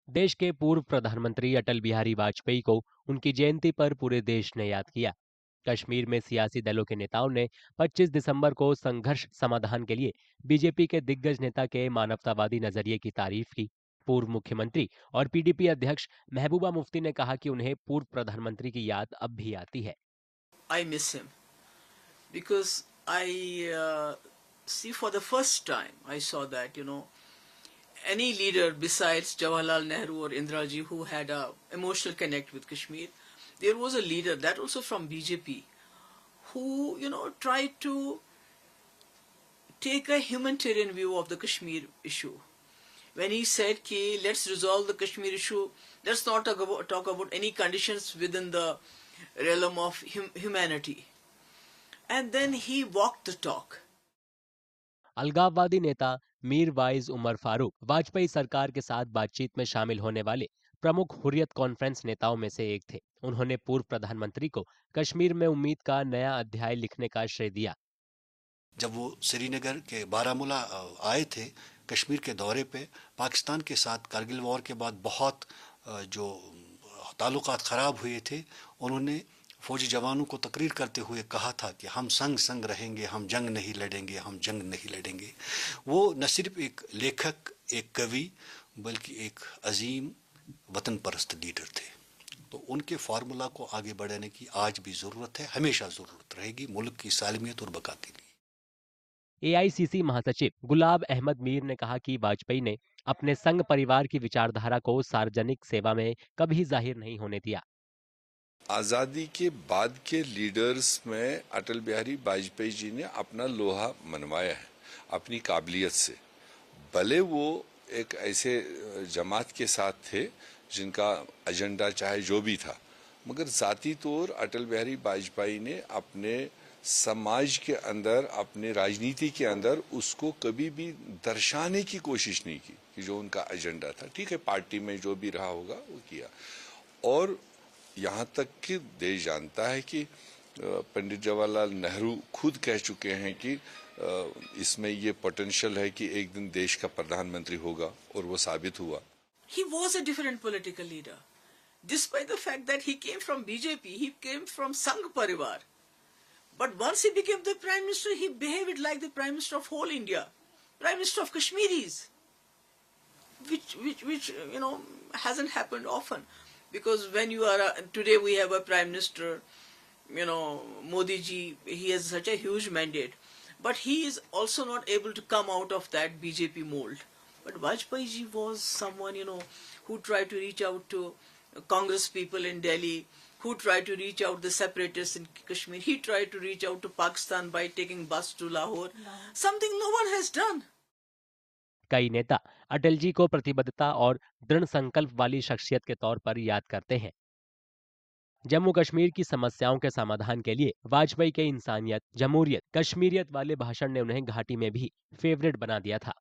देश के पूर्व प्रधानमंत्री अटल बिहारी वाजपेयी को उनकी जयंती पर पूरे देश ने याद किया। कश्मीर में सियासी दलों के नेताओं ने 25 दिसंबर को संघर्ष समाधान के लिए बीजेपी के दिग्गज नेता के मानवतावादी नजरिए की तारीफ की। पूर्व मुख्यमंत्री और पीडीपी अध्यक्ष महबूबा मुफ्ती ने कहा कि उन्हें पूर्व प्रधानमंत्री की याद अब भी आती है। I miss him because I see for the first time I saw that any leader besides Jawaharlal Nehru or Indira Ji who had a emotional connect with Kashmir, there was a leader that also from BJP who tried to take a humanitarian view of the Kashmir issue. When he said, "Ki let's resolve the Kashmir issue, let's not talk about any conditions within the realm of humanity," and then he walked the talk. अलगाववादी नेता Mir wise Umar Farooq Vajpayee सरकार के साथ बातचीत में शामिल होने वाले प्रमुख हुर्रियत कॉन्फ्रेंस नेताओं में से एक थे। उन्होंने पूर्व प्रधानमंत्री को कश्मीर में उम्मीद का नया अध्याय लिखने का श्रेय दिया। जब वो श्रीनगर के बारामूला आए थे कश्मीर के दौरे पे, पाकिस्तान के साथ कारगिल वॉर के बाद बहुत जो ताल्लुकात ख़राब हुए थे, उन्होंने फौजी जवानों को तकरीर करते हुए कहा था कि हम संग संग रहेंगे, हम जंग नहीं लड़ेंगे, हम जंग नहीं लड़ेंगे। वो न सिर्फ एक लेखक, एक कवि, बल्कि एक अजीम वतन परस्त लीडर थे। तो उनके फार्मूला को आगे बढ़ाने की आज भी ज़रूरत है, हमेशा ज़रूरत रहेगी मुल्क की सालमियत और बका के लिए। एआईसीसी महासचिव गुलाब अहमद मीर ने कहा कि वाजपेयी ने अपने संघ परिवार की विचारधारा को सार्वजनिक सेवा में कभी जाहिर नहीं होने दिया। आज़ादी के बाद के लीडर्स में अटल बिहारी वाजपेयी जी ने अपना लोहा मनवाया है अपनी काबिलियत से। भले वो एक ऐसे जमात के साथ थे जिनका एजेंडा चाहे जो भी था, मगर ज़ाती तौर अटल बिहारी वाजपेयी ने अपने समाज के अंदर, अपने राजनीति के अंदर उसको कभी भी दर्शाने की कोशिश नहीं की कि जो उनका एजेंडा था। ठीक है, पार्टी में जो भी रहा होगा वो किया। और यहाँ तक कि देश जानता है कि पंडित जवाहरलाल नेहरू खुद कह चुके हैं कि इसमें ये पोटेंशियल है कि एक दिन देश का प्रधानमंत्री होगा, और वो साबित हुआ। He was a different political leader. Despite the fact that he came from BJP, he came from Sangh Parivar. But once he became the Prime Minister, he behaved like the Prime Minister of whole India, Prime Minister of Kashmiris, which hasn't happened often. Because when you are today we have a Prime Minister, Modi ji, he has such a huge mandate, but he is also not able to come out of that BJP mold. But Vajpayee ji was someone who tried to reach out to Congress people in Delhi, who tried to reach out the separatists in Kashmir. He tried to reach out to Pakistan by taking bus to Lahore. Something no one has done. कई नेता अटल जी को प्रतिबद्धता और दृढ़ संकल्प वाली शख्सियत के तौर पर याद करते हैं। जम्मू कश्मीर की समस्याओं के समाधान के लिए वाजपेयी के इंसानियत, जमहूरियत, कश्मीरियत वाले भाषण ने उन्हें घाटी में भी फेवरेट बना दिया था।